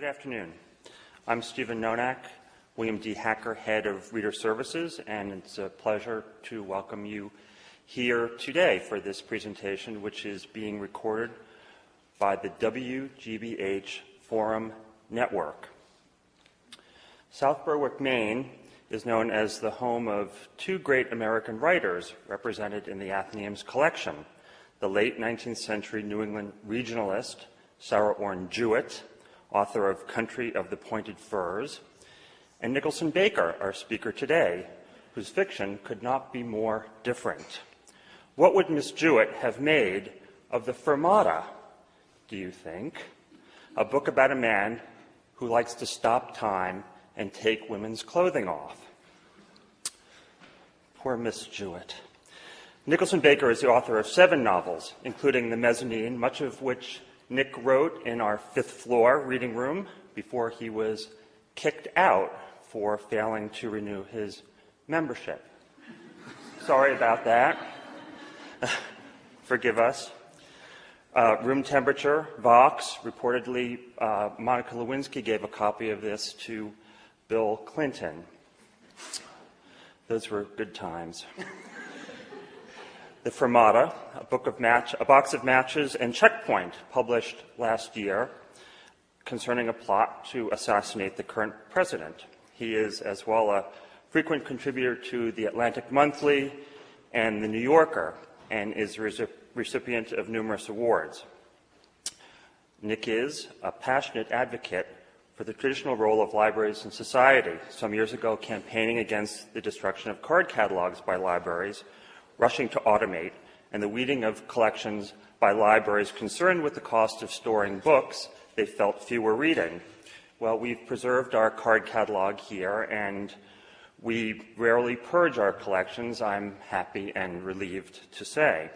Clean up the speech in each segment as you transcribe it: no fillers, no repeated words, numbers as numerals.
Good afternoon. I'm Stephen Nonak, William D. Hacker, Head of Reader Services, and it's a pleasure to welcome you here today for this presentation, which is being recorded by the WGBH Forum Network. South Berwick, Maine is known as the home of two great American writers represented in the Athenæum's collection, the late 19th century New England regionalist Sarah Orne Jewett, author of Country of the Pointed Firs, and Nicholson Baker, our speaker today, whose fiction could not be more different. What would Miss Jewett have made of the Fermata, do you think? A book about a man who likes to stop time and take women's clothing off. Poor Miss Jewett. Nicholson Baker is the author of 7 novels, including The Mezzanine, much of which Nick wrote in our 5th floor reading room before he was kicked out for failing to renew his membership. Sorry about that. Forgive us. Room Temperature, Vox. Reportedly, Monica Lewinsky gave a copy of this to Bill Clinton. Those were good times. The Fermata, a box of matches, and Checkpoint, published last year, concerning a plot to assassinate the current president. He is, as well, a frequent contributor to the Atlantic Monthly and the New Yorker, and is a recipient of numerous awards. Nick is a passionate advocate for the traditional role of libraries in society, some years ago campaigning against the destruction of card catalogs by libraries, rushing to automate, and the weeding of collections by libraries concerned with the cost of storing books they felt few were reading. Well, we've preserved our card catalog here, and we rarely purge our collections, I'm happy and relieved to say.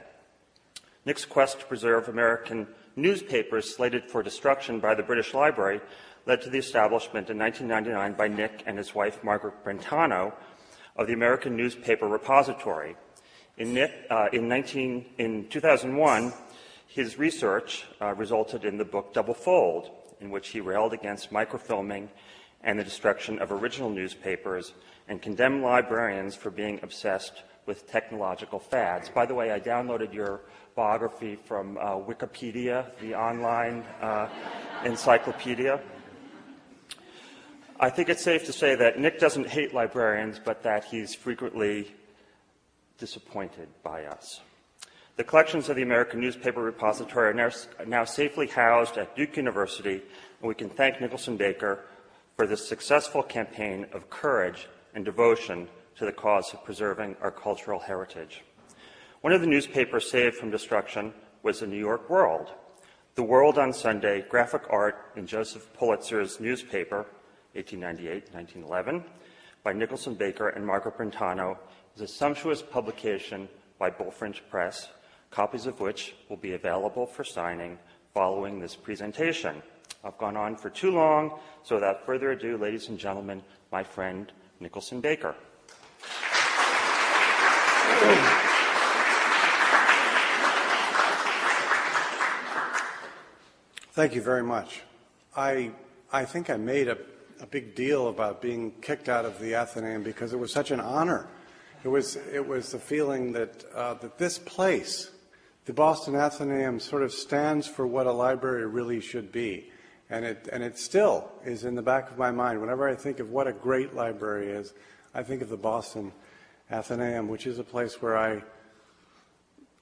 Nick's quest to preserve American newspapers slated for destruction by the British Library led to the establishment in 1999 by Nick and his wife, Margaret Brentano, of the American Newspaper Repository. In 2001, his research resulted in the book Double Fold, in which he railed against microfilming and the destruction of original newspapers and condemned librarians for being obsessed with technological fads. By the way, I downloaded your biography from Wikipedia, the online encyclopedia. I think it's safe to say that Nick doesn't hate librarians, but that he's frequently disappointed by us. The collections of the American Newspaper Repository are now safely housed at Duke University, and we can thank Nicholson Baker for this successful campaign of courage and devotion to the cause of preserving our cultural heritage. One of the newspapers saved from destruction was the New York World. The World on Sunday, graphic art in Joseph Pulitzer's newspaper, 1898-1911, by Nicholson Baker and Margaret Brentano, is a sumptuous publication by Bullfinch Press, copies of which will be available for signing following this presentation. I've gone on for too long, so without further ado, ladies and gentlemen, my friend Nicholson Baker. Thank you very much. I think I made a big deal about being kicked out of the Athenæum because it was such an honor. It was the feeling that that this place, the Boston Athenæum, sort of stands for what a library really should be, and it still is in the back of my mind. Whenever I think of what a great library is, I think of the Boston Athenæum, which is a place where I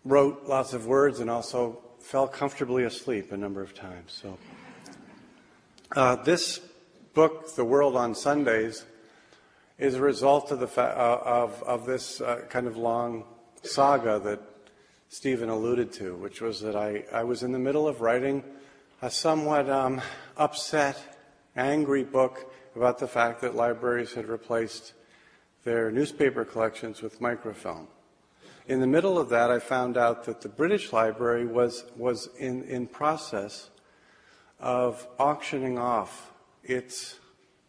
wrote lots of words and also fell comfortably asleep a number of times. So this book, The World on Sundays, is a result of this kind of long saga that Stephen alluded to, which was that I was in the middle of writing a somewhat upset, angry book about the fact that libraries had replaced their newspaper collections with microfilm. In the middle of that, I found out that the British Library was in process of auctioning off its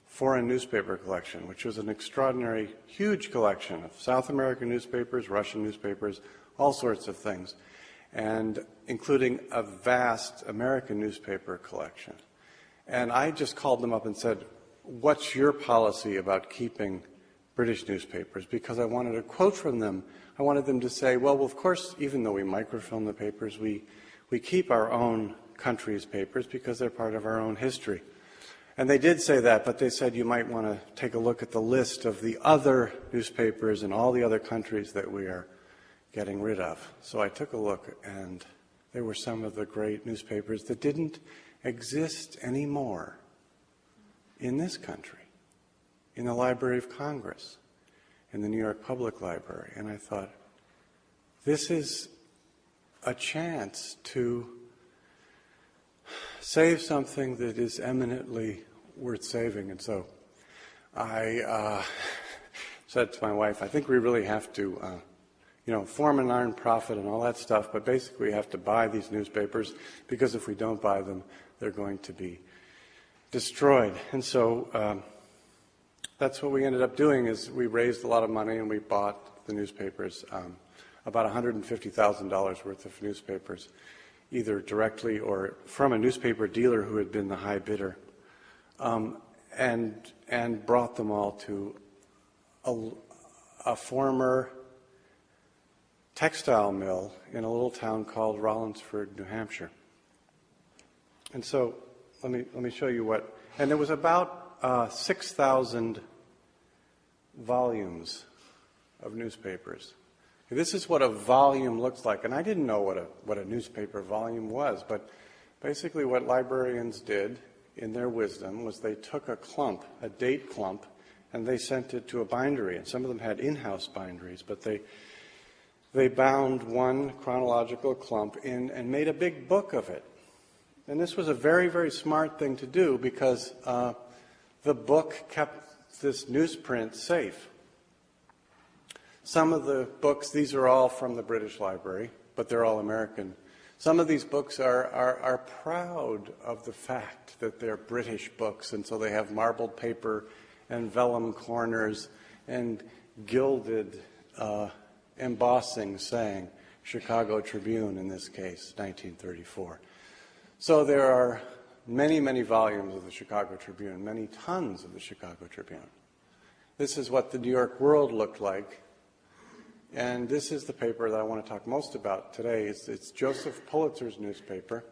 foreign newspaper collection, which was an extraordinary, huge collection of South American newspapers, Russian newspapers, all sorts of things, and including a vast American newspaper collection. And I just called them up and said, what's your policy about keeping British newspapers? Because I wanted a quote from them. I wanted them to say, well, of course, even though we microfilm the papers, we keep our own country's papers because they're part of our own history. And they did say that, but they said you might want to take a look at the list of the other newspapers in all the other countries that we are getting rid of. So I took a look, and there were some of the great newspapers that didn't exist anymore in this country, in the Library of Congress, in the New York Public Library. And I thought, this is a chance to save something that is eminently worth saving. And so I said to my wife, I think we really have to form an nonprofit and all that stuff, but basically we have to buy these newspapers, because if we don't buy them, they're going to be destroyed. And so that's what we ended up doing, is we raised a lot of money and we bought the newspapers, about $150,000 worth of newspapers, either directly or from a newspaper dealer who had been the high bidder, and brought them all to a former textile mill in a little town called Rollinsford, New Hampshire. And so let me show you what. And there was about 6,000 volumes of newspapers. This is what a volume looks like. And I didn't know what a newspaper volume was, but basically what librarians did in their wisdom was they took a clump, a date clump, and they sent it to a bindery. And some of them had in-house binderies, but they bound one chronological clump in and made a big book of it. And this was a very, very smart thing to do, because the book kept this newsprint safe. Some of the books, these are all from the British Library, but they're all American. Some of these books are proud of the fact that they're British books, and so they have marbled paper and vellum corners and gilded embossing saying Chicago Tribune, in this case, 1934. So there are many, many volumes of the Chicago Tribune, many tons of the Chicago Tribune. This is what the New York World looked like. And this is the paper that I want to talk most about today. It's Joseph Pulitzer's newspaper.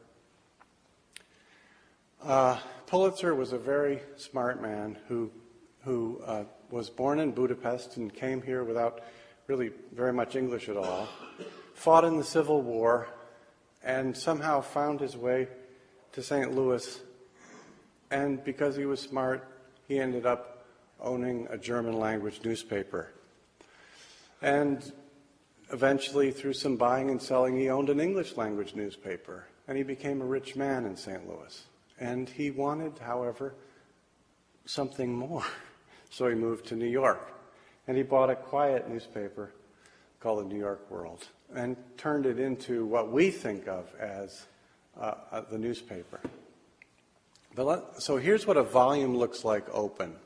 Pulitzer was a very smart man who was born in Budapest and came here without really very much English at all, fought in the Civil War, and somehow found his way to St. Louis. And because he was smart, he ended up owning a German language newspaper. And eventually, through some buying and selling, he owned an English language newspaper. And he became a rich man in St. Louis. And he wanted, however, something more. So he moved to New York. And he bought a quiet newspaper called the New York World and turned it into what we think of as the newspaper. So here's what a volume looks like open.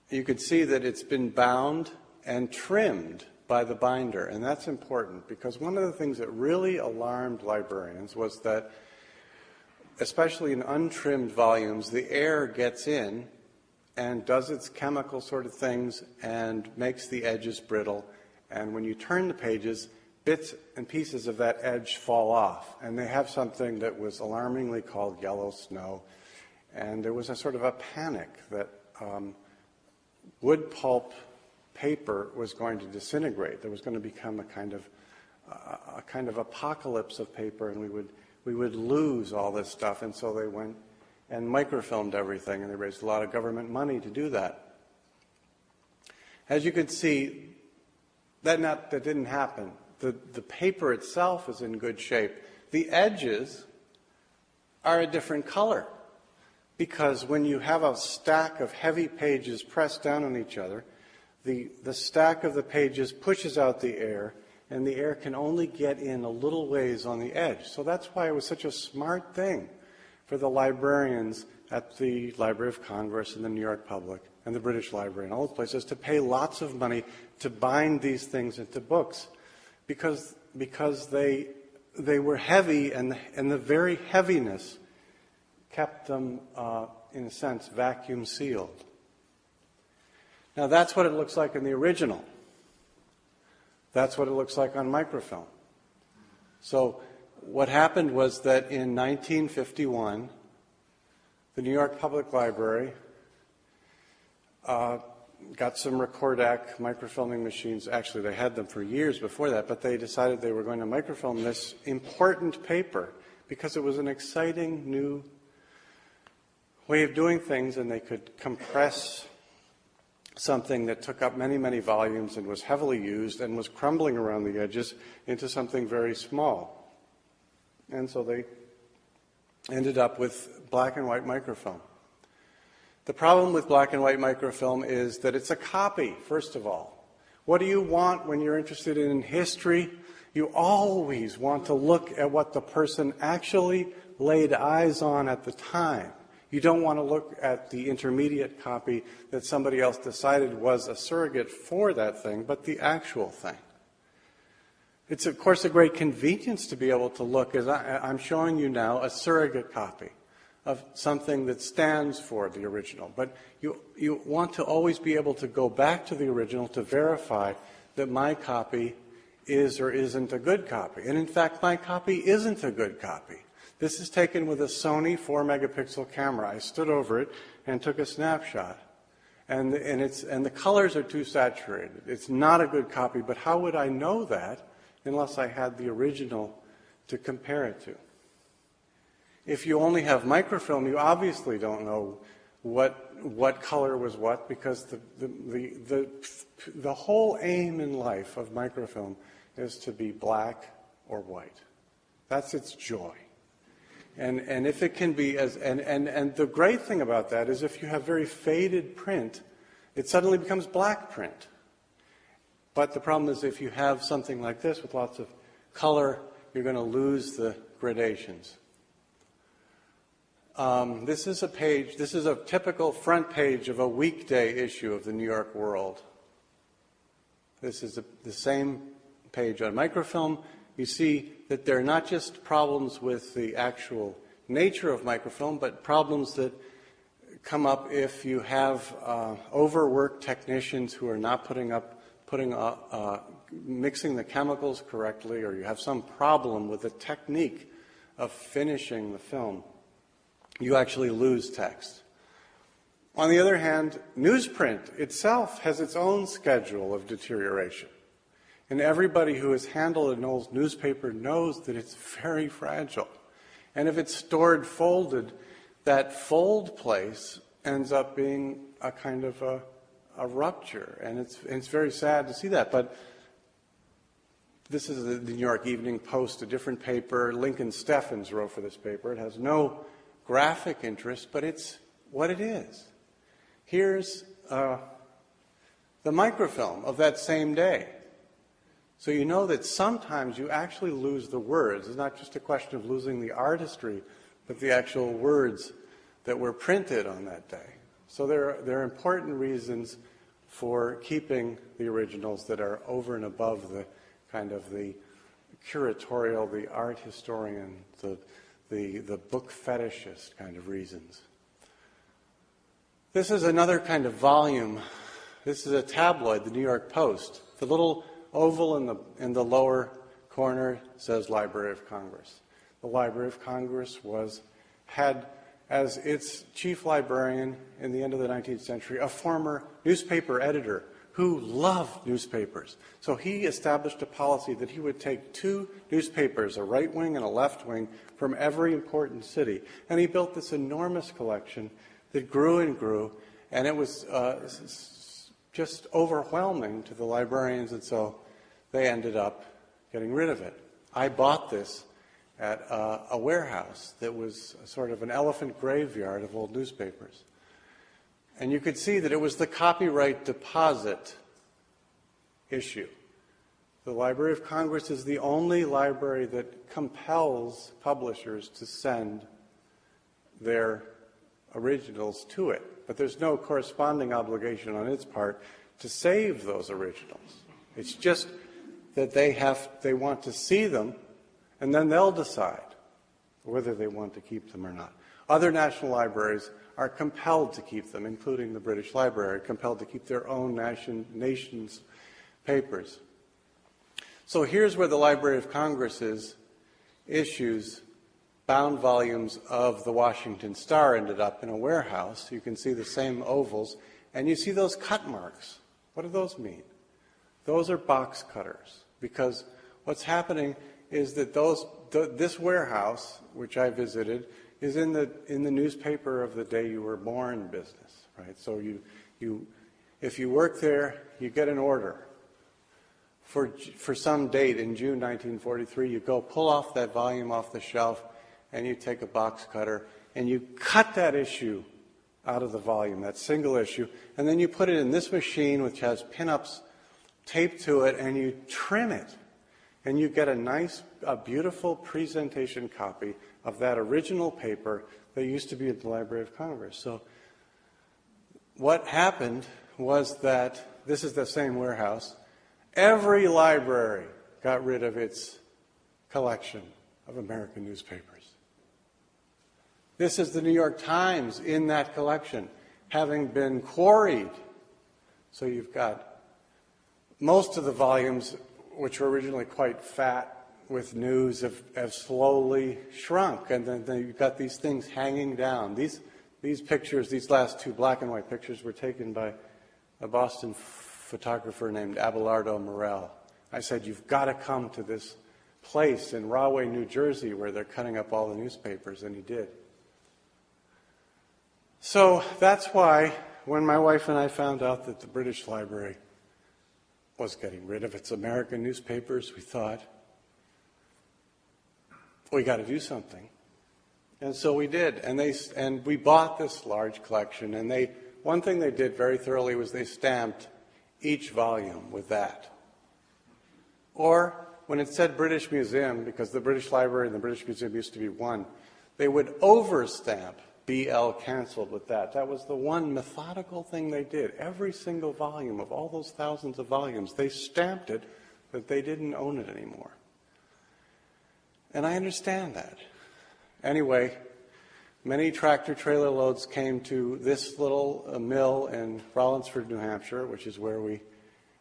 You could see that it's been bound and trimmed by the binder, and that's important, because one of the things that really alarmed librarians was that, especially in untrimmed volumes, the air gets in and does its chemical sort of things and makes the edges brittle, and when you turn the pages, bits and pieces of that edge fall off, and they have something that was alarmingly called yellow snow, and there was a sort of a panic that wood pulp paper was going to disintegrate. There was going to become a kind of apocalypse of paper, and we would lose all this stuff. And so they went and microfilmed everything, and they raised a lot of government money to do that. As you can see, that didn't happen. The paper itself is in good shape. The edges are a different color, because when you have a stack of heavy pages pressed down on each other, the stack of the pages pushes out the air, and the air can only get in a little ways on the edge. So that's why it was such a smart thing for the librarians at the Library of Congress and the New York Public and the British Library and all those places to pay lots of money to bind these things into books, because they were heavy, and the very heaviness kept them, in a sense, vacuum sealed. Now that's what it looks like in the original. That's what it looks like on microfilm. So what happened was that in 1951, the New York Public Library got some Recordac microfilming machines. Actually, they had them for years before that, but they decided they were going to microfilm this important paper because it was an exciting new way of doing things, and they could compress something that took up many, many volumes and was heavily used and was crumbling around the edges into something very small. And so they ended up with black and white microfilm. The problem with black and white microfilm is that it's a copy, first of all. What do you want when you're interested in history? You always want to look at what the person actually laid eyes on at the time. You don't want to look at the intermediate copy that somebody else decided was a surrogate for that thing, but the actual thing. It's, of course, a great convenience to be able to look, as I'm showing you now, a surrogate copy of something that stands for the original. But you want to always be able to go back to the original to verify that my copy is or isn't a good copy. And in fact, my copy isn't a good copy. This is taken with a Sony 4-megapixel camera. I stood over it and took a snapshot. And the colors are too saturated. It's not a good copy, but how would I know that unless I had the original to compare it to? If you only have microfilm, you obviously don't know what color was what, because the whole aim in life of microfilm is to be black or white. That's its joy. And if it can be and the great thing about that is if you have very faded print, it suddenly becomes black print. But the problem is if you have something like this with lots of color, you're going to lose the gradations. This is a typical front page of a weekday issue of the New York World. This is the same page on microfilm. You see that there are not just problems with the actual nature of microfilm, but problems that come up if you have overworked technicians who are not mixing the chemicals correctly, or you have some problem with the technique of finishing the film. You actually lose text. On the other hand, newsprint itself has its own schedule of deterioration. And everybody who has handled an old newspaper knows that it's very fragile. And if it's stored folded, that fold place ends up being a kind of a rupture. And it's very sad to see that. But this is the New York Evening Post, a different paper. Lincoln Steffens wrote for this paper. It has no graphic interest, but it's what it is. Here's the microfilm of that same day. So you know that sometimes you actually lose the words. It's not just a question of losing the artistry, but the actual words that were printed on that day. So there are important reasons for keeping the originals that are over and above the kind of the curatorial, the art historian, the book fetishist kind of reasons. This is another kind of volume. This is a tabloid, the New York Post. The little oval in the lower corner says Library of Congress. The Library of Congress had as its chief librarian in the end of the 19th century a former newspaper editor who loved newspapers. So he established a policy that he would take 2 newspapers, a right wing and a left wing, from every important city. And he built this enormous collection that grew and grew, and it was just overwhelming to the librarians, and so they ended up getting rid of it. I bought this at a warehouse that was sort of an elephant graveyard of old newspapers. And you could see that it was the copyright deposit issue. The Library of Congress is the only library that compels publishers to send their originals to it. But there's no corresponding obligation on its part to save those originals. It's just that they want to see them, and then they'll decide whether they want to keep them or not. Other national libraries are compelled to keep them, including the British Library, compelled to keep their own nation's papers. So here's where the Library of Congress's issues, bound volumes of the Washington Star, ended up in a warehouse. You can see the same ovals, and you see those cut marks. What do those mean? Those are box cutters, because what's happening is that this warehouse, which I visited, is in the newspaper of the day you were born business, right? So if you work there, you get an order for some date in June 1943. You go pull off that volume off the shelf, and you take a box cutter and you cut that issue out of the volume, that single issue, and then you put it in this machine which has pinups taped to it, and you trim it, and you get a beautiful presentation copy of that original paper that used to be at the Library of Congress. So what happened was that, this is the same warehouse, every library got rid of its collection of American newspapers. This is the New York Times in that collection, having been quarried. So you've got most of the volumes, which were originally quite fat with news, have slowly shrunk, and then you've got these things hanging down. These pictures, these last two black and white pictures, were taken by a Boston photographer named Abelardo Morel. I said, you've got to come to this place in Rahway, New Jersey, where they're cutting up all the newspapers, and he did. So that's why when my wife and I found out that the British Library was getting rid of its American newspapers, we thought, we got to do something. And so we did, and we bought this large collection, and one thing they did very thoroughly was they stamped each volume with that. Or when it said British Museum, because the British Library and the British Museum used to be one, they would overstamp BL cancelled with that. That was the one methodical thing they did. Every single volume of all those thousands of volumes, they stamped it that they didn't own it anymore. And I understand that. Anyway, many tractor-trailer loads came to this little mill in Rollinsford, New Hampshire, which is where we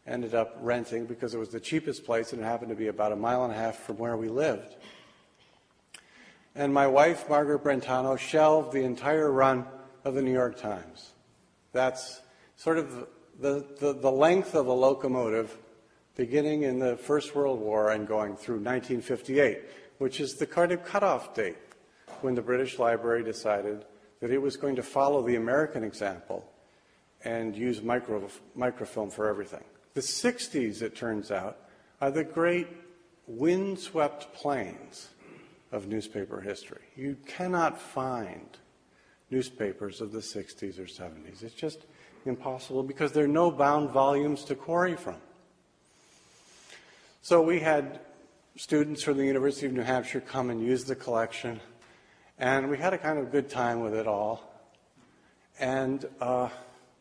ended up renting because it was the cheapest place, and it happened to be about 1.5 miles from where we lived. And my wife, Margaret Brentano, shelved the entire run of the New York Times. That's sort of the length of a locomotive beginning in the First World War and going through 1958, which is the kind of cutoff date when the British Library decided that it was going to follow the American example and use microfilm for everything. The 60s, it turns out, are the great windswept plains of newspaper history. You cannot find newspapers of the 60s or 70s. It's just impossible because there are no bound volumes to quarry from. So we had students from the University of New Hampshire come and use the collection, and we had a kind of good time with it all. And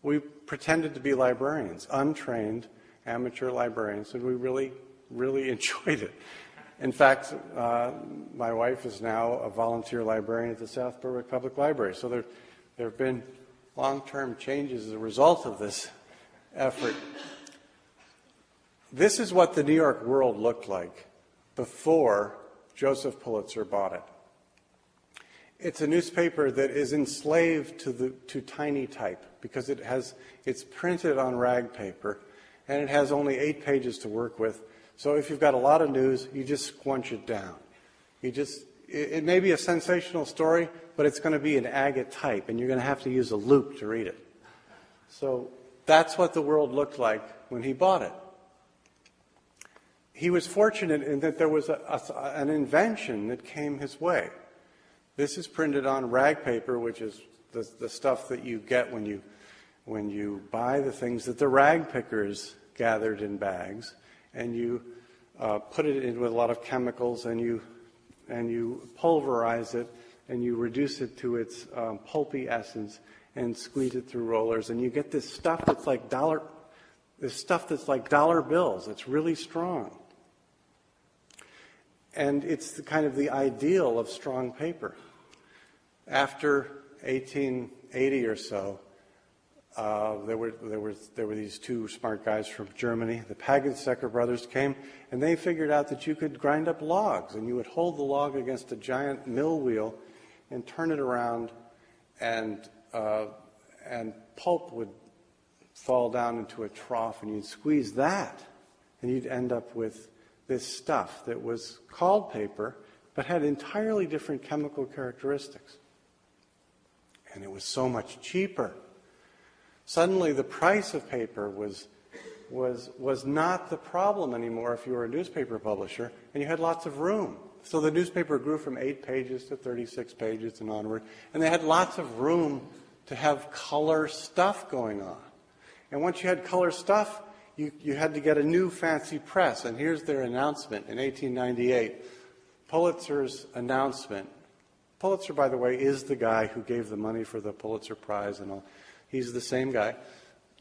we pretended to be librarians, untrained amateur librarians, and we really, really enjoyed it. In fact, my wife is now a volunteer librarian at the South Berwick Public Library. So there have been long-term changes as a result of this effort. This is what the New York World looked like before Joseph Pulitzer bought it. It's a newspaper that is enslaved to tiny type because it's printed on rag paper, and it has only 8 pages to work with. So if you've got a lot of news, you just squunch it down. It may be a sensational story, but it's going to be an agate type, and you're going to have to use a loop to read it. So that's what the World looked like when he bought it. He was fortunate in that there was an invention that came his way. This is printed on rag paper, which is the stuff that you get when you buy the things that the rag pickers gathered in bags, and you put it in with a lot of chemicals, and you pulverize it, and you reduce it to its pulpy essence, and squeeze it through rollers, and you get this stuff that's like dollar bills. It's really strong, and it's the ideal of strong paper. After 1880 or so, there were these two smart guys from Germany. The Pagensecker brothers came, and they figured out that you could grind up logs, and you would hold the log against a giant mill wheel and turn it around, and pulp would fall down into a trough, and you'd squeeze that, and you'd end up with this stuff that was called paper, but had entirely different chemical characteristics. And it was so much cheaper. Suddenly, the price of paper was not the problem anymore if you were a newspaper publisher, and you had lots of room. So the newspaper grew from 8 pages to 36 pages and onward, and they had lots of room to have color stuff going on. And once you had color stuff, you had to get a new fancy press, and here's their announcement in 1898. Pulitzer's announcement. Pulitzer, by the way, is the guy who gave the money for the Pulitzer Prize and all. He's the same guy.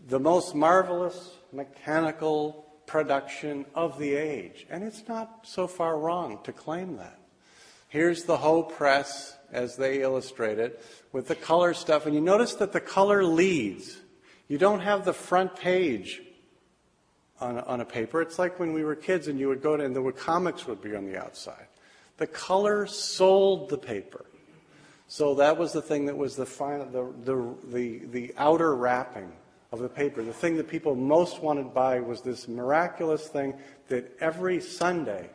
The most marvelous mechanical production of the age. And it's not so far wrong to claim that. Here's the whole press as they illustrate it with the color stuff. And you notice that the color leads. You don't have the front page on a paper. It's like when we were kids and you would go to, and the comics would be on the outside. The color sold the paper. So that was the thing that was the outer wrapping of the paper. The thing that people most wanted to buy was this miraculous thing that every Sunday,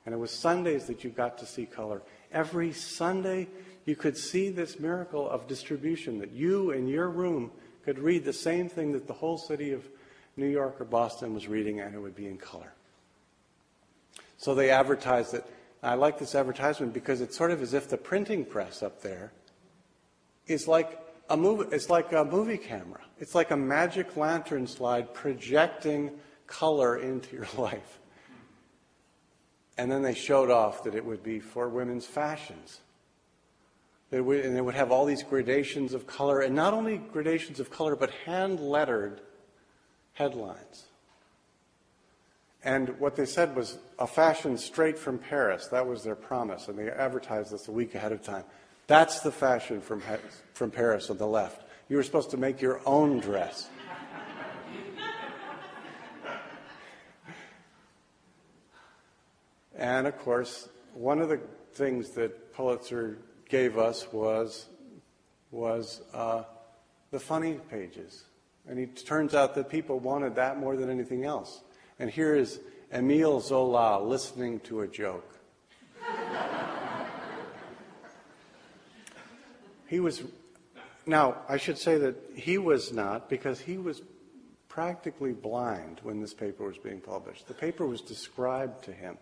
and it was Sundays that you got to see color, every Sunday you could see this miracle of distribution, that you in your room could read the same thing that the whole city of New York or Boston was reading, and it would be in color. So they advertised it. I like this advertisement because it's sort of as if the printing press up there is like a movie. It's like a movie camera. It's like a magic lantern slide projecting color into your life. And then they showed off that it would be for women's fashions. And it would have all these gradations of color, and not only gradations of color, but hand-lettered headlines. And what they said was a fashion straight from Paris. That was their promise, and they advertised this a week ahead of time. That's the fashion from Paris on the left. You were supposed to make your own dress. And, of course, one of the things that Pulitzer gave us was the funny pages. And it turns out that people wanted that more than anything else. And here is Émile Zola listening to a joke. Now, I should say that he was not, because he was practically blind when this paper was being published. The paper was described to him.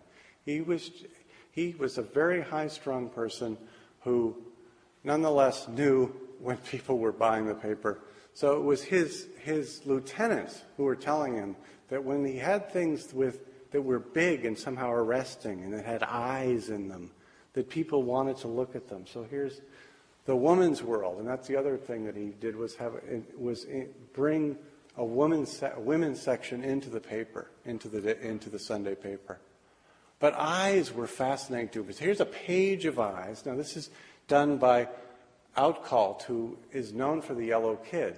He was a very high-strung person who nonetheless knew when people were buying the paper. So it was his lieutenants who were telling him that when he had things that were big and somehow arresting and that had eyes in them, that people wanted to look at them. So here's the woman's world, and that's the other thing that he did was bring a women's section into the paper, into the Sunday paper. But eyes were fascinating too. Here's a page of eyes. Now this is done by Outcalt, who is known for the Yellow Kid,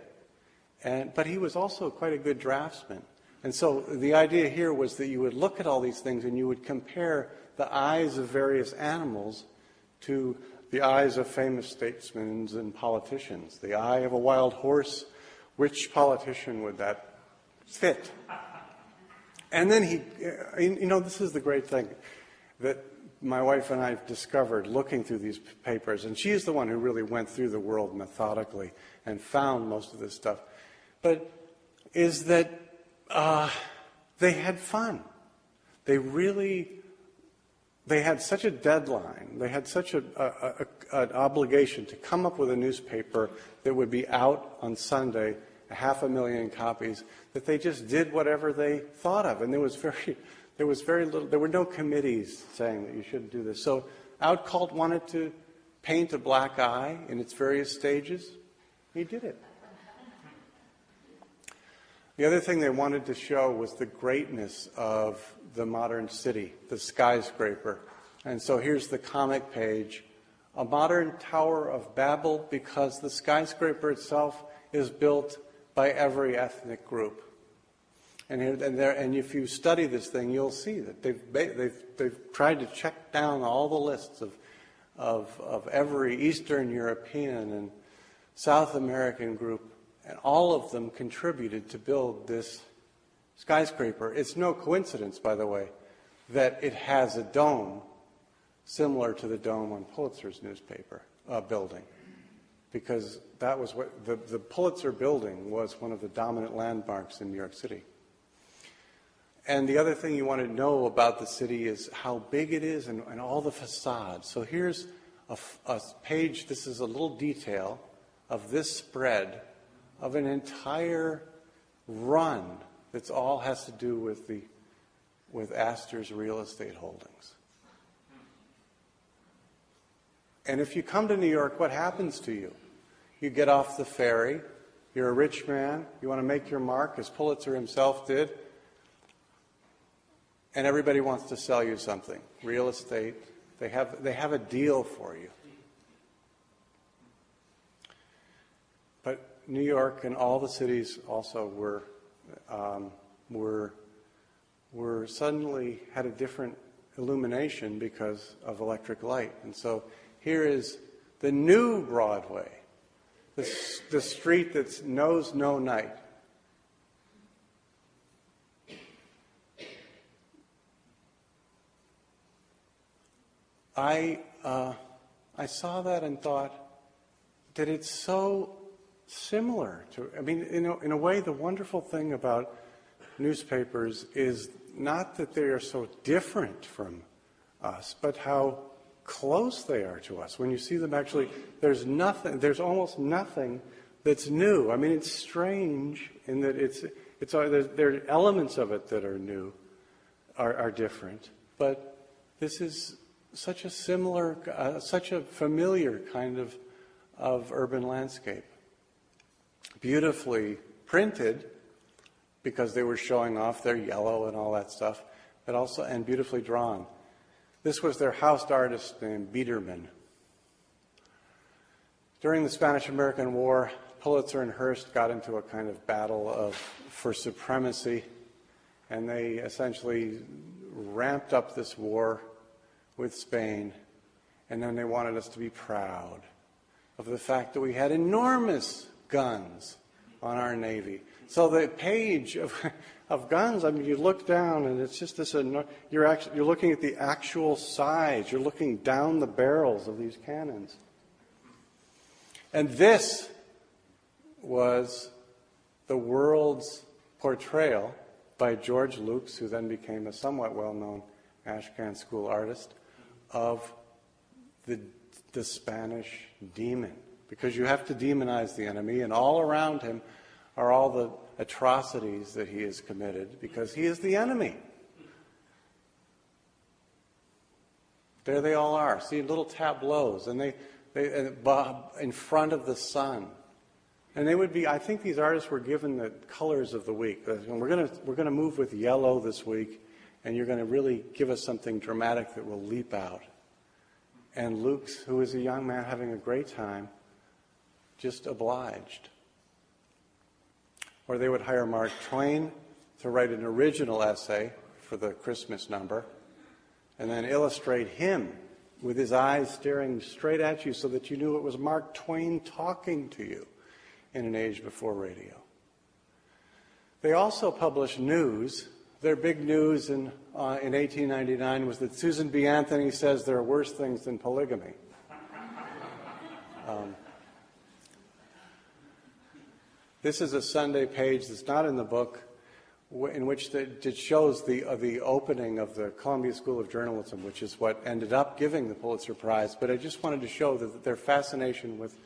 but he was also quite a good draftsman. And so the idea here was that you would look at all these things and you would compare the eyes of various animals to the eyes of famous statesmen and politicians. The eye of a wild horse, which politician would that fit? And then this is the great thing that my wife and I discovered looking through these papers, and she's the one who really went through the world methodically and found most of this stuff, but is that they had fun. They had such a deadline. They had such an obligation to come up with a newspaper that would be out on Sunday, 500,000 copies, that they just did whatever they thought of. And there was very little, there were no committees saying that you shouldn't do this. So Outcalt wanted to paint a black eye in its various stages. He did it. The other thing they wanted to show was the greatness of the modern city, the skyscraper. And so here's the comic page a modern Tower of Babel because the skyscraper itself is built by every ethnic group. And if you study this thing, you'll see that they've tried to check down all the lists of every Eastern European and South American group, and all of them contributed to build this skyscraper. It's no coincidence, by the way, that it has a dome similar to the dome on Pulitzer's newspaper building, because that was what the Pulitzer building was, one of the dominant landmarks in New York City. And the other thing you want to know about the city is how big it is and all the facades. So here's a page, this is a little detail of this spread of an entire run that's all has to do with Astor's real estate holdings. And if you come to New York, what happens to you? You get off the ferry, you're a rich man, you want to make your mark, as Pulitzer himself did, and everybody wants to sell you something. Real estate, they have a deal for you. But New York and all the cities also were suddenly had a different illumination because of electric light. And so here is the new Broadway, the street that knows no night. I saw that and thought that it's so similar to, I mean, in a way, the wonderful thing about newspapers is not that they are so different from us, but how close they are to us. When you see them actually, there's almost nothing that's new. I mean, it's strange in that there are elements of it that are new, are different, but this is such a similar, such a familiar kind of urban landscape. Beautifully printed, because they were showing off their yellow and all that stuff, but also, and beautifully drawn. This was their house artist named Biederman. During the Spanish-American War, Pulitzer and Hearst got into a kind of battle for supremacy, and they essentially ramped up this war with Spain, and then they wanted us to be proud of the fact that we had enormous guns on our Navy. So the page of guns, I mean, you look down and it's just this, you're looking at the actual size, you're looking down the barrels of these cannons. And this was the world's portrayal by George Lukes, who then became a somewhat well-known Ashcan school artist, of the Spanish demon. Because you have to demonize the enemy, and all around him are all the atrocities that he has committed, because he is the enemy. There they all are. See, little tableaus, and they in front of the sun. And they would be, I think these artists were given the colors of the week. We're going to move with yellow this week, and you're going to really give us something dramatic that will leap out. And Lukes, who is a young man having a great time, just obliged. Or they would hire Mark Twain to write an original essay for the Christmas number, and then illustrate him with his eyes staring straight at you so that you knew it was Mark Twain talking to you in an age before radio. They also published news. Their big news in 1899 was that Susan B. Anthony says there are worse things than polygamy. This is a Sunday page that's not in the book, in which it shows the opening of the Columbia School of Journalism, which is what ended up giving the Pulitzer Prize. But I just wanted to show that their fascination with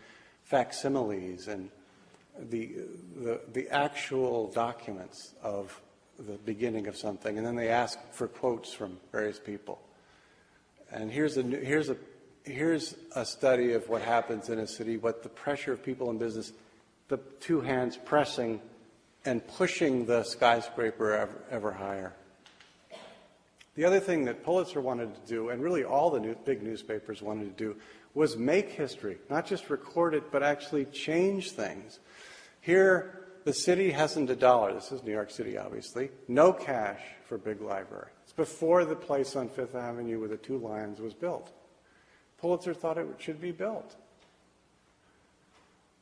facsimiles and the actual documents of the beginning of something, and then they ask for quotes from various people. And here's a study of what happens in a city, what the pressure of people in business, the two hands pressing and pushing the skyscraper ever higher. The other thing that Pulitzer wanted to do, and really all the big newspapers wanted to do, was make history, not just record it, but actually change things. Here, the city hasn't $1. This is New York City, obviously. No cash for big library. It's before the place on Fifth Avenue with the 2 lions was built. Pulitzer thought it should be built.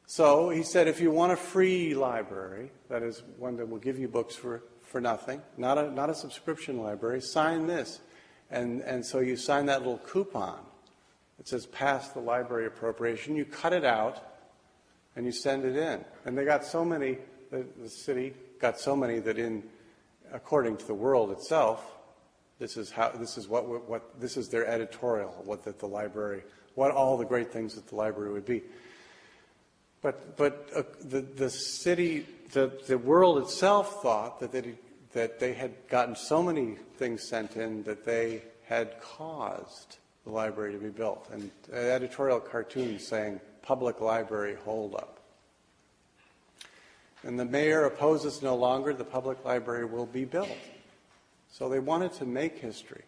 So he said, if you want a free library, that is one that will give you books for nothing, not a subscription library, sign this. And so you sign that little coupon. It says pass the library appropriation. You cut it out and you send it in. And they got so many, the city got so many that according to the World itself, this is their editorial, what all the great things that the library would be. But the city, the World itself thought that they had gotten so many things sent in that they had caused the library to be built. And an editorial cartoon saying, "Public library hold up." And the mayor opposes no longer, the public library will be built. So they wanted to make history.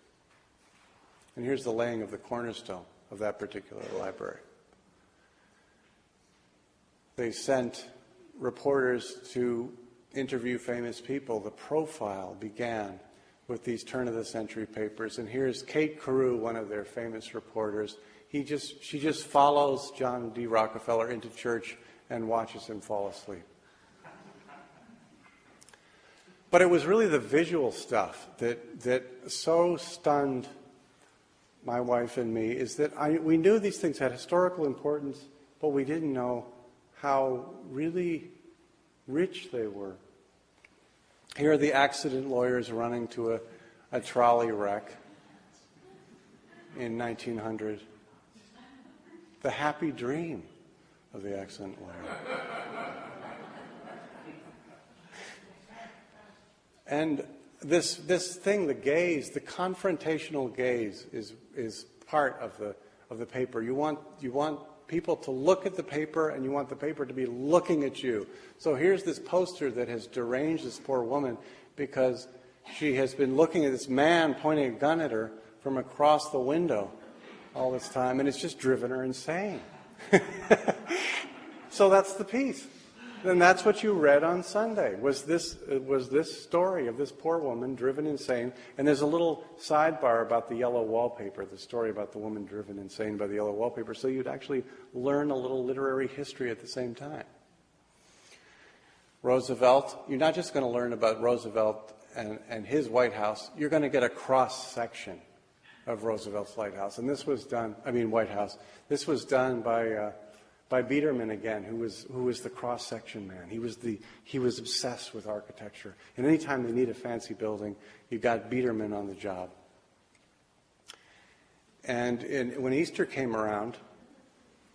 And here's the laying of the cornerstone of that particular library. They sent reporters to interview famous people. The profile began with these turn-of-the-century papers. And here's Kate Carew, one of their famous reporters. She just follows John D. Rockefeller into church and watches him fall asleep. But it was really the visual stuff that so stunned my wife and me, is that we knew these things had historical importance, but we didn't know how really rich they were. Here are the accident lawyers running to a trolley wreck in 1900. The happy dream of the accident lawyer. And this thing, the gaze, the confrontational gaze, is part of the paper. You want people to look at the paper, and you want the paper to be looking at you. So here's this poster that has deranged this poor woman because she has been looking at this man pointing a gun at her from across the window all this time, and it's just driven her insane. So that's the piece. And that's what you read on Sunday, was this story of this poor woman driven insane. And there's a little sidebar about the yellow wallpaper, the story about the woman driven insane by the yellow wallpaper, so you'd actually learn a little literary history at the same time. Roosevelt, you're not just going to learn about Roosevelt and his White House, you're going to get a cross-section of Roosevelt's White House. And this was done by Biederman again, who was the cross-section man. He was obsessed with architecture. And any time they need a fancy building, you got Biederman on the job. And when Easter came around,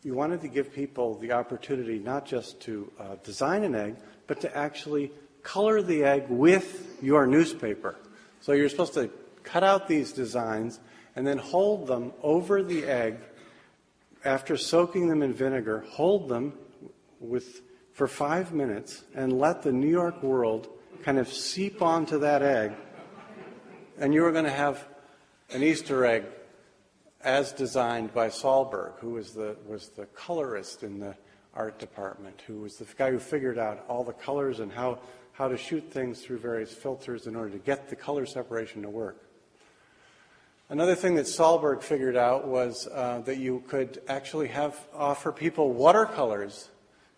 you wanted to give people the opportunity not just to design an egg, but to actually color the egg with your newspaper. So you're supposed to cut out these designs and then hold them over the egg. After soaking them in vinegar, hold them for 5 minutes and let the New York World kind of seep onto that egg. And you were going to have an Easter egg as designed by Sahlberg, who was the colorist in the art department, who was the guy who figured out all the colors and how to shoot things through various filters in order to get the color separation to work. Another thing that Sahlberg figured out was that you could actually offer people watercolors.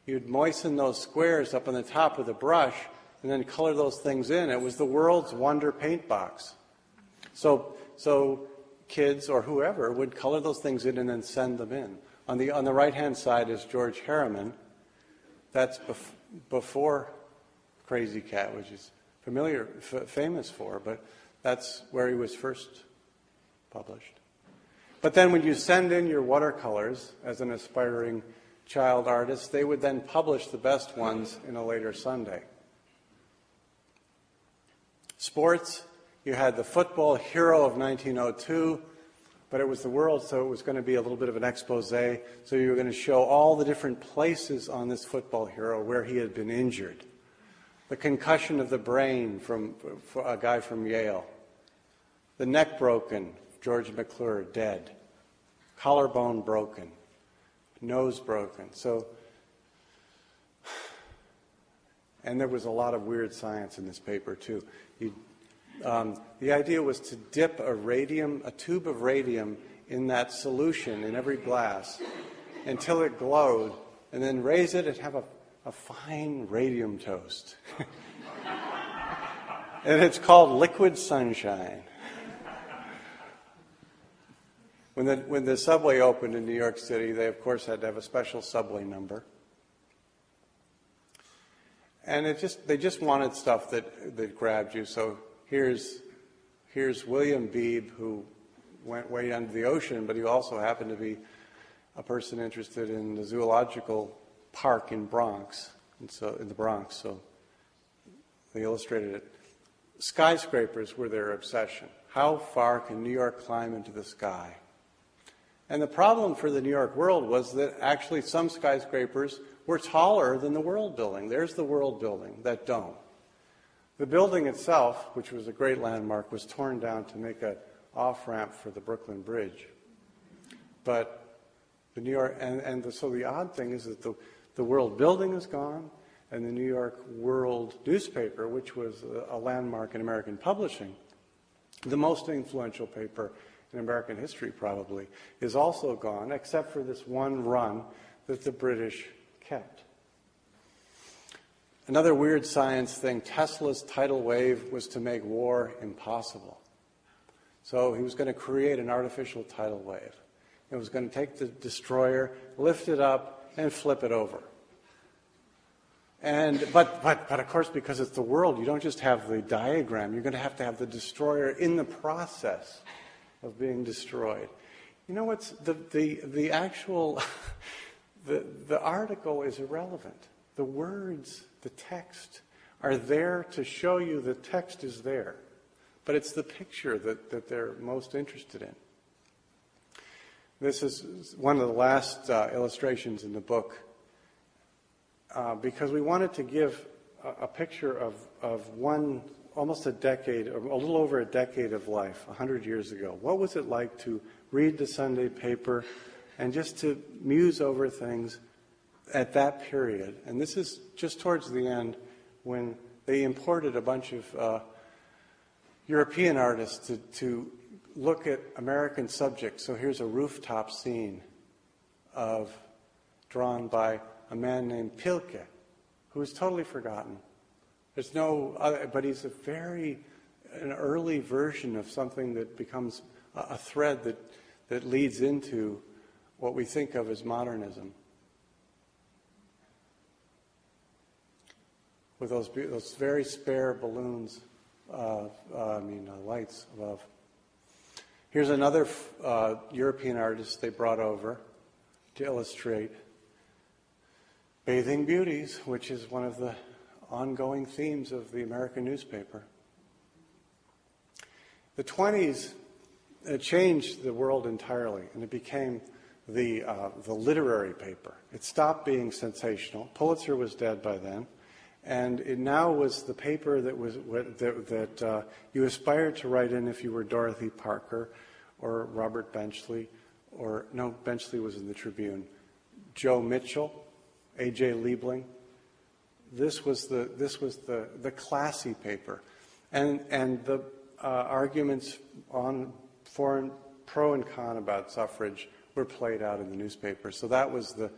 You'd moisten those squares up on the top with a brush and then color those things in. It was the world's wonder paint box. So kids or whoever would color those things in and then send them in. On the right-hand side is George Harriman. That's before Crazy Cat, which is famous for, but that's where he was first published. But then when you send in your watercolors as an aspiring child artist, they would then publish the best ones in a later Sunday. Sports, you had the football hero of 1902, but it was the World, so it was going to be a little bit of an expose. So you were going to show all the different places on this football hero where he had been injured. The concussion of the brain from a guy from Yale. The neck broken, George McClure, dead. Collarbone broken, nose broken. And there was a lot of weird science in this paper, too. The idea was to dip a tube of radium in that solution in every glass until it glowed, and then raise it and have a fine radium toast. And it's called liquid sunshine. When the subway opened in New York City, they, of course, had to have a special subway number. And they just wanted stuff that grabbed you. So here's William Beebe, who went way under the ocean, but he also happened to be a person interested in the zoological park in the Bronx. So they illustrated it. Skyscrapers were their obsession. How far can New York climb into the sky? And the problem for the New York World was that actually some skyscrapers were taller than the World Building. There's the World Building, that dome. The building itself, which was a great landmark, was torn down to make an off-ramp for the Brooklyn Bridge. But the New York, so the odd thing is that the World Building is gone, and the New York World newspaper, which was a landmark in American publishing, the most influential paper in American history probably, is also gone, except for this one run that the British kept. Another weird science thing, Tesla's tidal wave was to make war impossible. So he was going to create an artificial tidal wave. It was going to take the destroyer, lift it up, and flip it over. But of course, because it's the world, you don't just have the diagram. You're going to have the destroyer in the process of being destroyed. You know what's the actual the article is irrelevant. The words, the text, are there to show you the text is there. But it's the picture that they're most interested in. This is one of the last illustrations in the book because we wanted to give a picture of almost a decade, or a little over a decade of life, 100 years ago. What was it like to read the Sunday paper and just to muse over things at that period? And this is just towards the end when they imported a bunch of European artists to look at American subjects. So here's a rooftop scene drawn by a man named Pilke, who is totally forgotten. There's no other, but he's an early version of something that becomes a thread that leads into what we think of as modernism. With those very spare balloons, lights above. Here's another European artist they brought over to illustrate Bathing Beauties, which is one of the ongoing themes of the American newspaper. The 20s changed the world entirely, and it became the literary paper. It stopped being sensational. Pulitzer was dead by then, and it now was the paper that you aspired to write in if you were Dorothy Parker or Robert Benchley, Benchley was in the Tribune, Joe Mitchell, A.J. Liebling. This was the classy paper, and the arguments on foreign pro and con about suffrage were played out in the newspaper. So that was the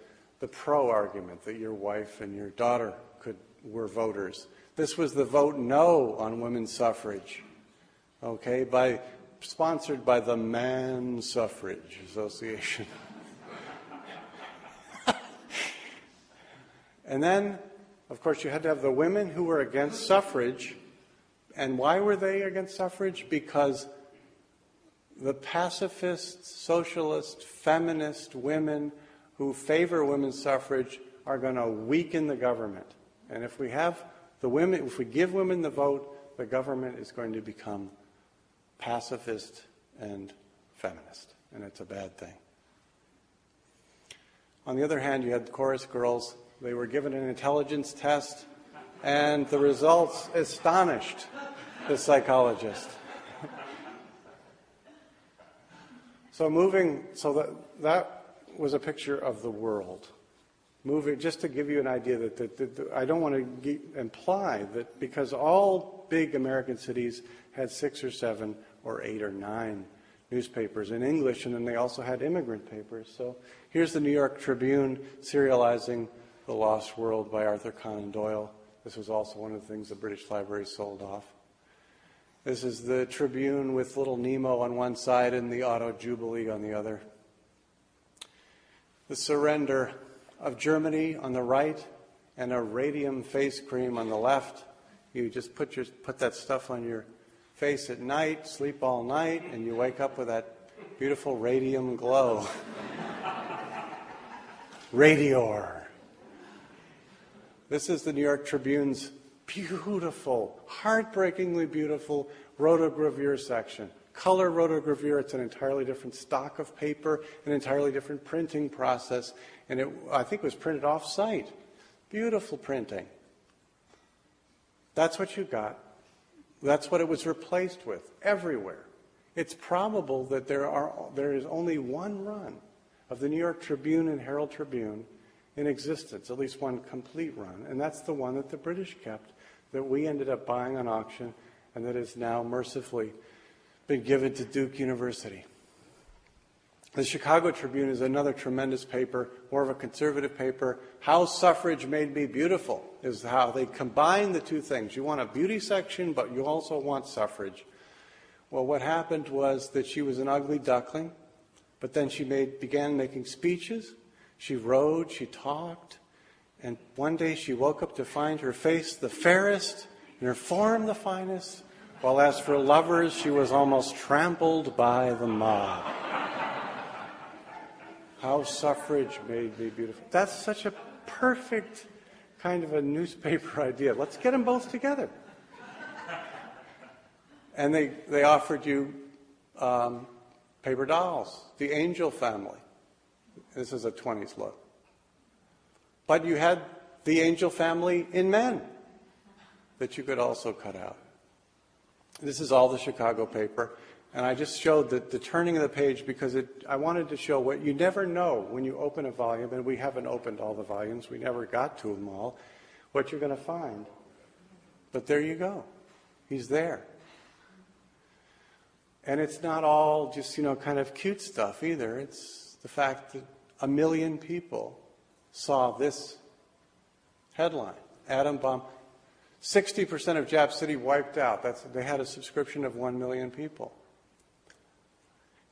pro argument that your wife and your daughter were voters. This was the vote no on women's suffrage, okay, sponsored by the Man Suffrage Association. And then, of course, you had to have the women who were against suffrage. And why were they against suffrage? Because the pacifist, socialist, feminist women who favor women's suffrage are going to weaken the government. And if we give women the vote, the government is going to become pacifist and feminist. And it's a bad thing. On the other hand, you had chorus girls. They were given an intelligence test, and the results astonished the psychologist. So that was a picture of the world. Moving, just to give you an idea that I don't want to imply that because all big American cities had 6 or 7 or 8 or 9 newspapers in English, and then they also had immigrant papers. So here's the New York Tribune serializing The Lost World by Arthur Conan Doyle. This was also one of the things the British Library sold off. This is the Tribune with little Nemo on one side and the Auto Jubilee on the other. The surrender of Germany on the right and a radium face cream on the left. You just put that stuff on your face at night, sleep all night, and you wake up with that beautiful radium glow. Radior. This is the New York Tribune's beautiful, heartbreakingly beautiful rotogravure section. Color rotogravure, it's an entirely different stock of paper, an entirely different printing process, and I think it was printed off-site. Beautiful printing. That's what you got. That's what it was replaced with, everywhere. It's probable that there is only one run of the New York Tribune and Herald Tribune in existence, at least one complete run, and that's the one that the British kept, that we ended up buying on auction, and that has now mercifully been given to Duke University. The Chicago Tribune is another tremendous paper, more of a conservative paper. How Suffrage Made Me Beautiful is how they combine the two things. You want a beauty section, but you also want suffrage. Well, what happened was that she was an ugly duckling, but then she began making speeches. She rode, she talked, and one day she woke up to find her face the fairest and her form the finest, while as for lovers, she was almost trampled by the mob. How Suffrage Made Me Beautiful. That's such a perfect kind of a newspaper idea. Let's get them both together. And they offered you paper dolls, the Angel family. This is a 20s look. But you had the Angel family in men that you could also cut out. This is all the Chicago paper. And I just showed the turning of the page because I wanted to show what you never know when you open a volume, and we haven't opened all the volumes. We never got to them all, what you're going to find. But there you go. He's there. And it's not all just, kind of cute stuff either. It's the fact that 1 million people saw this headline, Atom Bomb. 60% of Jap City wiped out. They had a subscription of 1 million people.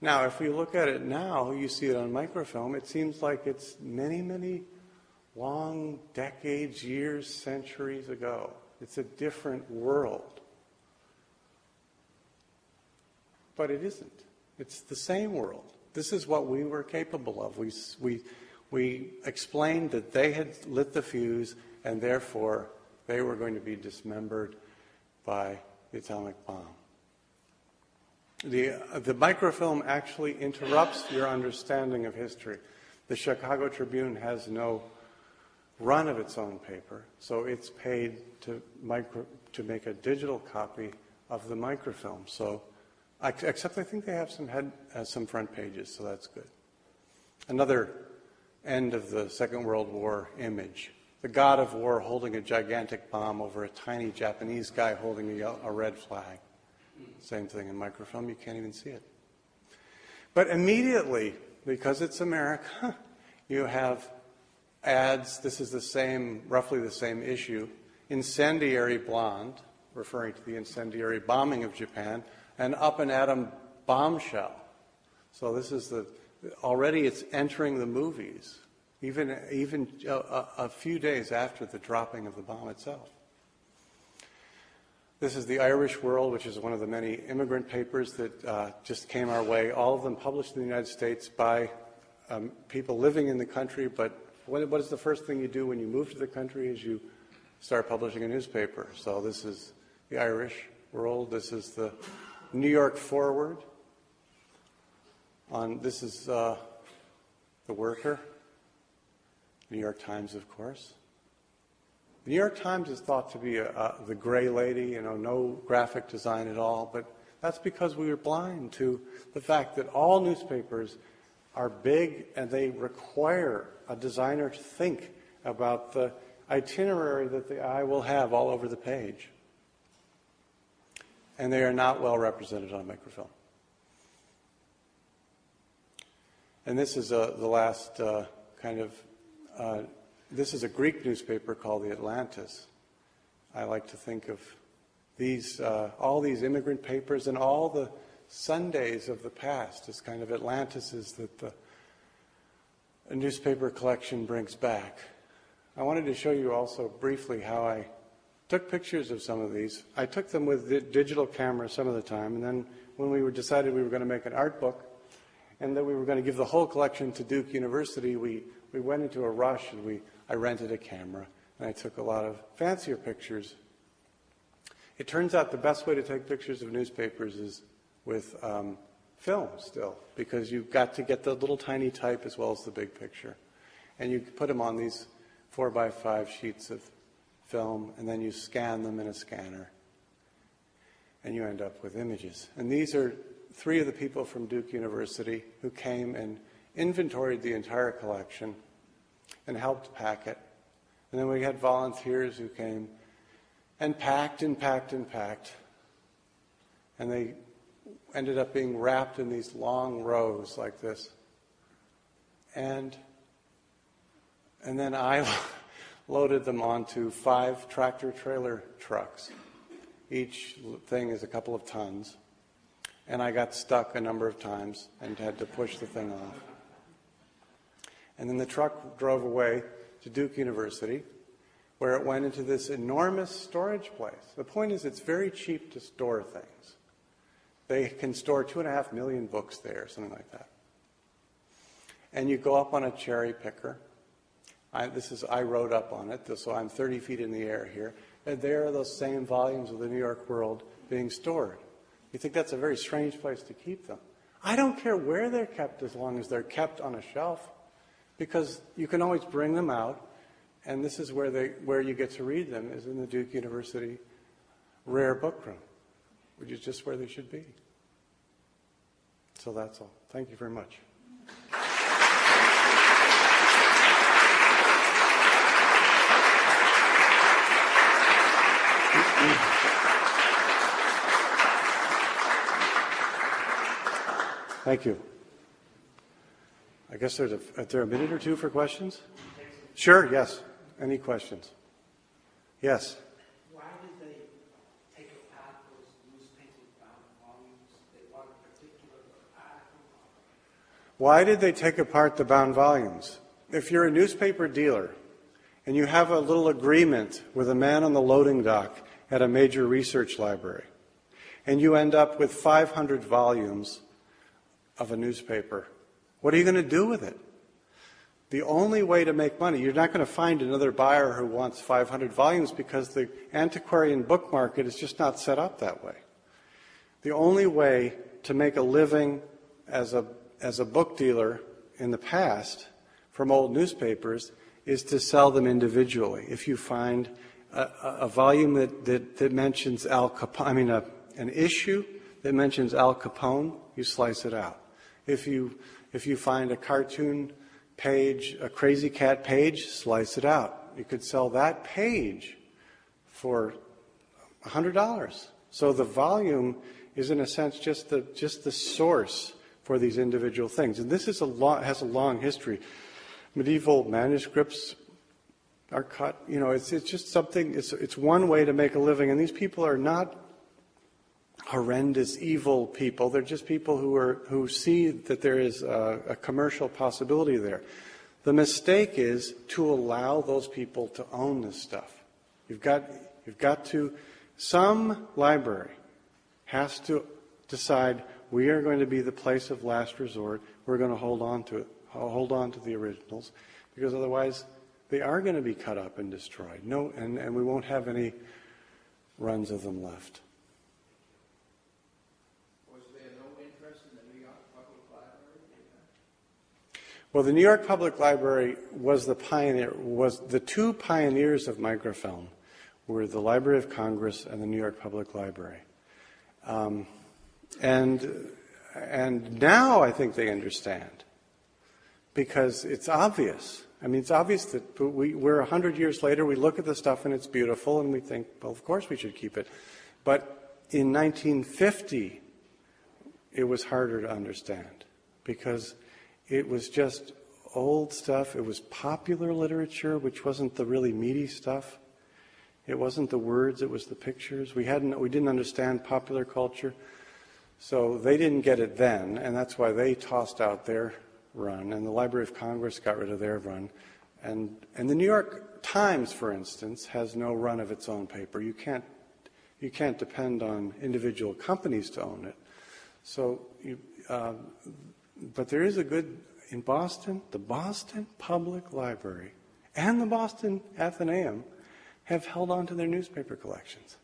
Now, if we look at it now, you see it on microfilm, it seems like it's many, many long decades, years, centuries ago. It's a different world. But it isn't. It's the same world. This is what we were capable of. We explained that they had lit the fuse, and therefore they were going to be dismembered by the atomic bomb. The microfilm actually interrupts your understanding of history. The Chicago Tribune has no run of its own paper, so it's paid to make a digital copy of the microfilm. So, except I think they have some front pages, so that's good. Another end of the Second World War image. The god of war holding a gigantic bomb over a tiny Japanese guy holding a red flag. Same thing in microfilm, you can't even see it. But immediately, because it's America, you have ads. This is roughly the same issue. Incendiary blonde, referring to the incendiary bombing of Japan, and up and atom bombshell. So this is already it's entering the movies, even a few days after the dropping of the bomb itself. This is the Irish World, which is one of the many immigrant papers that just came our way, all of them published in the United States by people living in the country. But what is the first thing you do when you move to the country is you start publishing a newspaper. So this is the Irish World. This is the New York Forward. This is the Worker. New York Times, of course. The New York Times is thought to be the gray lady, no graphic design at all, but that's because we were blind to the fact that all newspapers are big, and they require a designer to think about the itinerary that the eye will have all over the page. And they are not well represented on microfilm. And this is the last this is a Greek newspaper called the Atlantis. I like to think of these, all these immigrant papers and all the Sundays of the past as kind of Atlantises that the newspaper collection brings back. I wanted to show you also briefly how I took pictures of some of these. I took them with the digital camera some of the time, and then when we decided we were going to make an art book and that we were going to give the whole collection to Duke University, we went into a rush and I rented a camera and I took a lot of fancier pictures. It turns out the best way to take pictures of newspapers is with film still, because you've got to get the little tiny type as well as the big picture. And you put them on these 4x5 sheets of film, and then you scan them in a scanner, and you end up with images. And these are 3 of the people from Duke University who came and inventoried the entire collection and helped pack it. And then we had volunteers who came and packed and packed and packed. And they ended up being wrapped in these long rows like this. And then I loaded them onto 5 tractor-trailer trucks. Each thing is a couple of tons. And I got stuck a number of times and had to push the thing off. And then the truck drove away to Duke University, where it went into this enormous storage place. The point is, it's very cheap to store things. They can store 2.5 million books there, something like that. And you go up on a cherry picker. I rode up on it, so I'm 30 feet in the air here. And there are those same volumes of the New York World being stored. You think that's a very strange place to keep them. I don't care where they're kept as long as they're kept on a shelf, because you can always bring them out, and this is where you get to read them, is in the Duke University rare book room, which is just where they should be. So that's all. Thank you very much. Thank you. I guess is there a minute or two for questions? Sure, yes. Any questions? Yes. Why did they take apart those newspaper-bound volumes? They want a particular article? Why did they take apart the bound volumes? If you're a newspaper dealer and you have a little agreement with a man on the loading dock at a major research library, and you end up with 500 volumes of a newspaper, what are you going to do with it? The only way to make money, you're not going to find another buyer who wants 500 volumes because the antiquarian book market is just not set up that way. The only way to make a living as a book dealer in the past from old newspapers is to sell them individually. If you find a volume that mentions Al Capone, an issue that mentions Al Capone, you slice it out. If you find a cartoon page, a Crazy Cat page, slice it out. You could sell that page for $100. So the volume is, in a sense, just the source for these individual things. And this has a long history. Medieval manuscripts are cut. You know, it's just something. It's one way to make a living. And these people are not horrendous, evil people. They're just people who see that there is a commercial possibility there. The mistake is to allow those people to own this stuff. You've got to. Some library has to decide we are going to be the place of last resort. We're going to hold on to it, hold on to the originals, because otherwise they are going to be cut up and destroyed. And we won't have any runs of them left. Well, the New York Public Library was the pioneer. The 2 pioneers of microfilm were the Library of Congress and the New York Public Library. And now I think they understand because it's obvious. I mean, it's obvious that we're 100 years later, we look at the stuff and it's beautiful, and we think, well, of course we should keep it. But in 1950, it was harder to understand because it was just old stuff. It was popular literature, which wasn't the really meaty stuff. It wasn't the words, it was the pictures. We didn't understand popular culture. So they didn't get it then, and that's why they tossed out their run, and the Library of Congress got rid of their run. And the New York Times, for instance, has no run of its own paper. You can't depend on individual companies to own it. So, but there is a good, in Boston, the Boston Public Library and the Boston Athenæum have held on to their newspaper collections.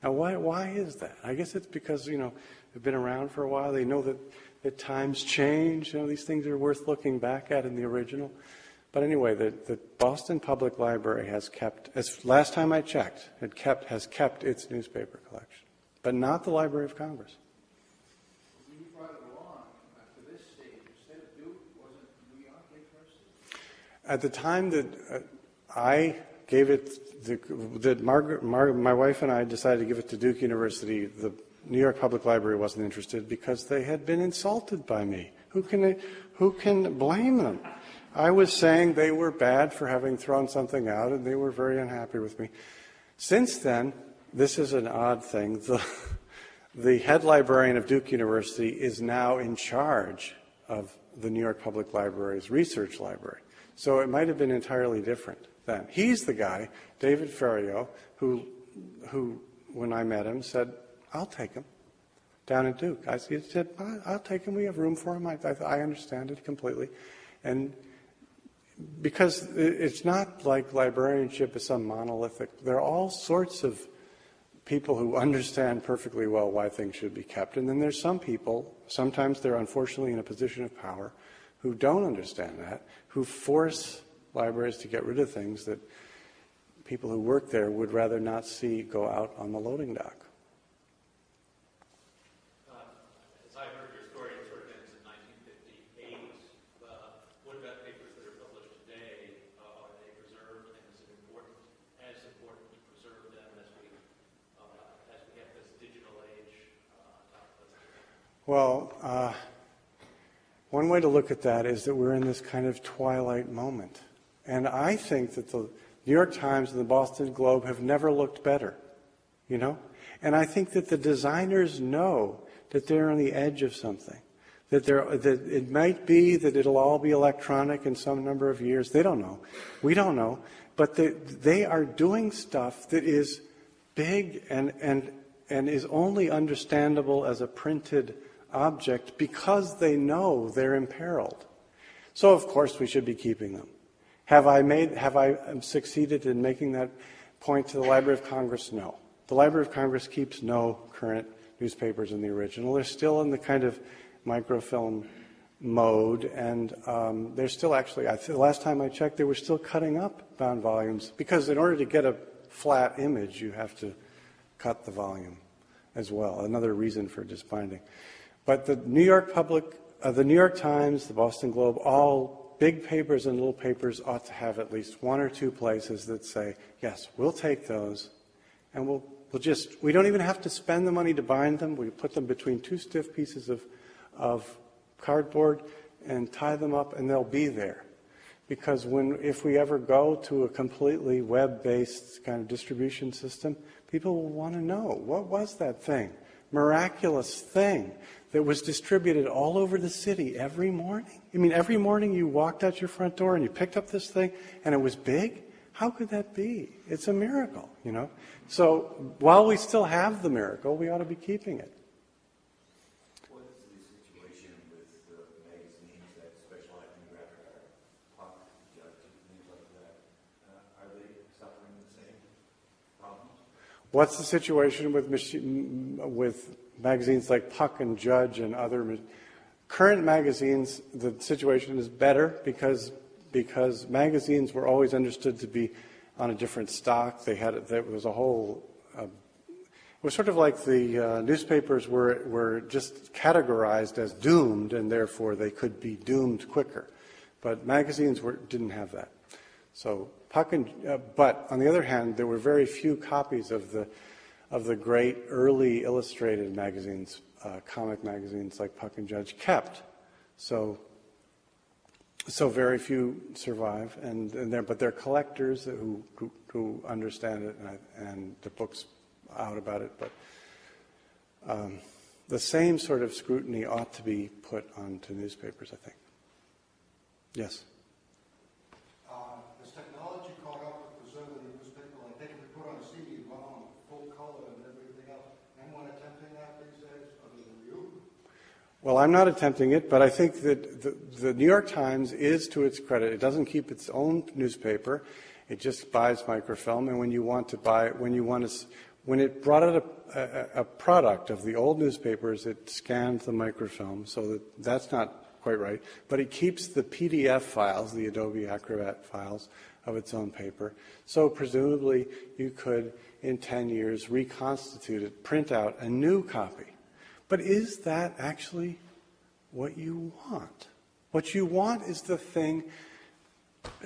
Now, why is that? I guess it's because, they've been around for a while. They know that times change. These things are worth looking back at in the original. But anyway, the Boston Public Library has kept, as last time I checked, has kept its newspaper collection, but not the Library of Congress. You brought it along to this stage. Instead of Duke, wasn't New York University? At the time that I gave it, that my wife and I decided to give it to Duke University, the New York Public Library wasn't interested because they had been insulted by me. Who can blame them? I was saying they were bad for having thrown something out, and they were very unhappy with me. Since then, this is an odd thing. The head librarian of Duke University is now in charge of the New York Public Library's research library. So it might have been entirely different then. He's the guy, David Ferriero, who when I met him, said, I'll take him down at Duke. He said, I'll take him. We have room for him. I understand it completely. And because it's not like librarianship is some monolithic. There are all sorts of people who understand perfectly well why things should be kept. And then there's some people, sometimes they're unfortunately in a position of power, who don't understand that, who force libraries to get rid of things that people who work there would rather not see go out on the loading dock. As I heard your story, it sort of ends in 1958. What about papers that are published today? Are they preserved, and is it as important to preserve them as we have this digital age? Well, one way to look at that is that we're in this kind of twilight moment. And I think that the New York Times and the Boston Globe have never looked better, And I think that the designers know that they're on the edge of something, that it might be that it'll all be electronic in some number of years. They don't know. We don't know. But they are doing stuff that is big and is only understandable as a printed object because they know they're imperiled. So, of course, we should be keeping them. Have I succeeded in making that point to the Library of Congress? No. The Library of Congress keeps no current newspapers in the original. They're still in the kind of microfilm mode, and they're still actually, the last time I checked, they were still cutting up bound volumes, because in order to get a flat image, you have to cut the volume as well. Another reason for disbinding. But the New York Times, the Boston Globe, all big papers and little papers ought to have at least one or two places that say, yes, we'll take those, and we don't even have to spend the money to bind them. We put them between two stiff pieces of cardboard and tie them up, and they'll be there. Because if we ever go to a completely web-based kind of distribution system, people will want to know, what was that thing? Miraculous thing that was distributed all over the city every morning. I mean, every morning you walked out your front door and you picked up this thing and it was big? How could that be? It's a miracle, So while we still have the miracle, we ought to be keeping it. What is the situation with the magazines that specialize in graphic art, pop, judge, things like that? Are they suffering the same problems? What's the situation with magazines like Puck and Judge and other current magazines? The situation is better because magazines were always understood to be on a different stock. There was a whole. It was sort of like the newspapers were just categorized as doomed, and therefore they could be doomed quicker. But magazines didn't have that. So but on the other hand, there were very few copies of the great early illustrated magazines, comic magazines like Puck and Judge kept. So very few survive, but they're collectors who understand it, and the book's out about it. But the same sort of scrutiny ought to be put onto newspapers, I think. Yes? As technology caught up with preserving the newspaper, like they could put on a CD-ROM, full color and everything else. Anyone attempting that these days, other than you? Well, I'm not attempting it, but I think that the New York Times is, to its credit, it doesn't keep its own newspaper. It just buys microfilm, and when it brought out a product of the old newspapers, it scanned the microfilm, so that's not quite right. But it keeps the PDF files, the Adobe Acrobat files, of its own paper. So presumably you could, in 10 years, reconstitute it, print out a new copy. But is that actually what you want? What you want is the thing.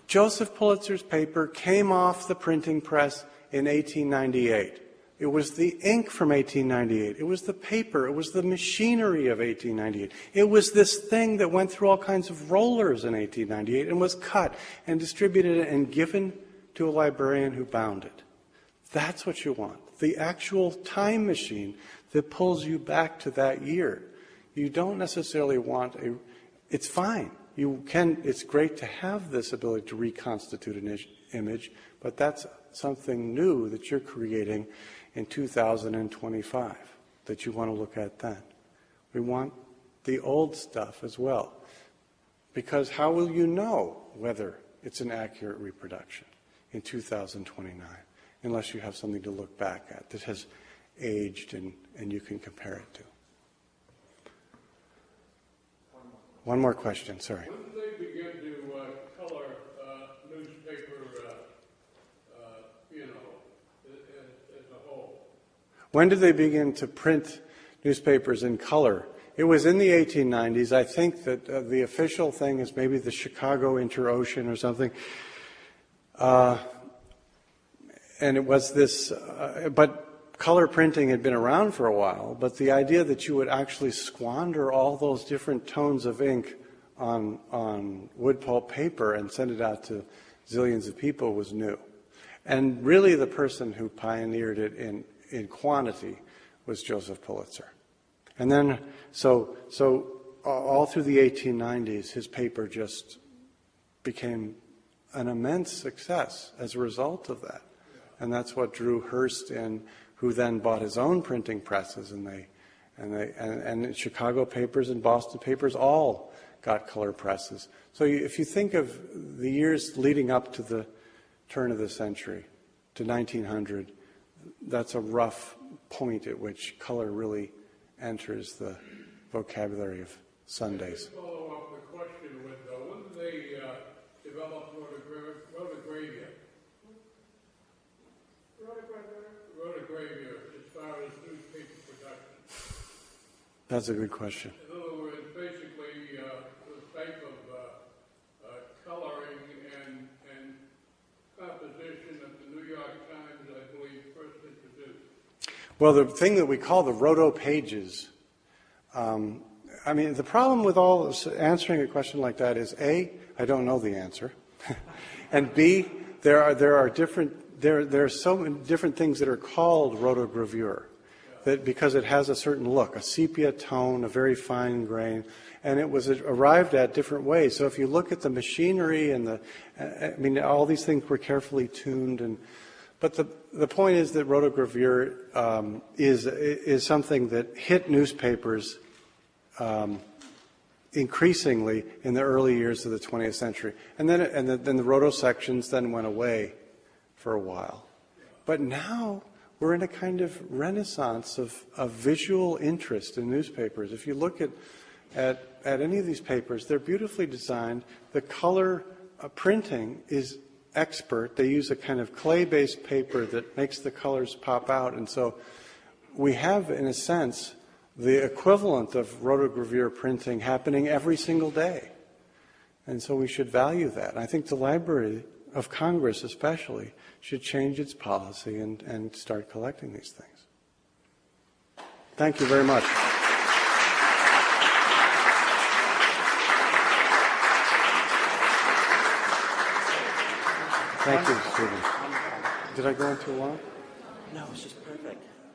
Joseph Pulitzer's paper came off the printing press in 1898. It was the ink from 1898. It was the paper. It was the machinery of 1898. It was this thing that went through all kinds of rollers in 1898 and was cut and distributed and given to a librarian who bound it. That's what you want. The actual time machine that pulls you back to that year. You don't necessarily want it's fine. It's great to have this ability to reconstitute an image, but that's something new that you're creating in 2025 that you want to look at then. We want the old stuff as well, because how will you know whether it's an accurate reproduction in 2029 unless you have something to look back at that has aged and you can compare it to? One more question, sorry. When did they begin to color newspaper, as a whole? When did they begin to print newspapers in color? It was in the 1890s. I think that the official thing is maybe the Chicago Inter-Ocean or something. And it was this, but color printing had been around for a while, but the idea that you would actually squander all those different tones of ink on wood pulp paper and send it out to zillions of people was new. And really the person who pioneered it in quantity was Joseph Pulitzer. And then, so all through the 1890s, his paper just became an immense success as a result of that. And that's what drew Hearst in, who then bought his own printing presses, and Chicago papers and Boston papers all got color presses. So if you think of the years leading up to the turn of the century, to 1900, that's a rough point at which color really enters the vocabulary of Sundays. To follow up the question with, when did they develop rotogravure? Rotogravure as far as newspaper production? That's a good question. In other words, basically the type of coloring and composition that the New York Times, I believe, first introduced. Well, the thing that we call the roto pages, I mean, the problem with answering a question like that is A, I don't know the answer, and B, there are so many different things that are called rotogravure, that because it has a certain look, a sepia tone, a very fine grain, and it was arrived at different ways. So if you look at the machinery and all these things were carefully tuned, but the point is that rotogravure is something that hit newspapers increasingly in the early years of the 20th century, and then the roto sections then went away for a while. But now we're in a kind of renaissance of visual interest in newspapers. If you look at any of these papers, they're beautifully designed. The color printing is expert. They use a kind of clay-based paper that makes the colors pop out. And so we have, in a sense, the equivalent of rotogravure printing happening every single day. And so we should value that. And I think the Library of Congress especially should change its policy and start collecting these things. Thank you very much. Thank you, Stephen. Did I go on too long? No, it's just perfect.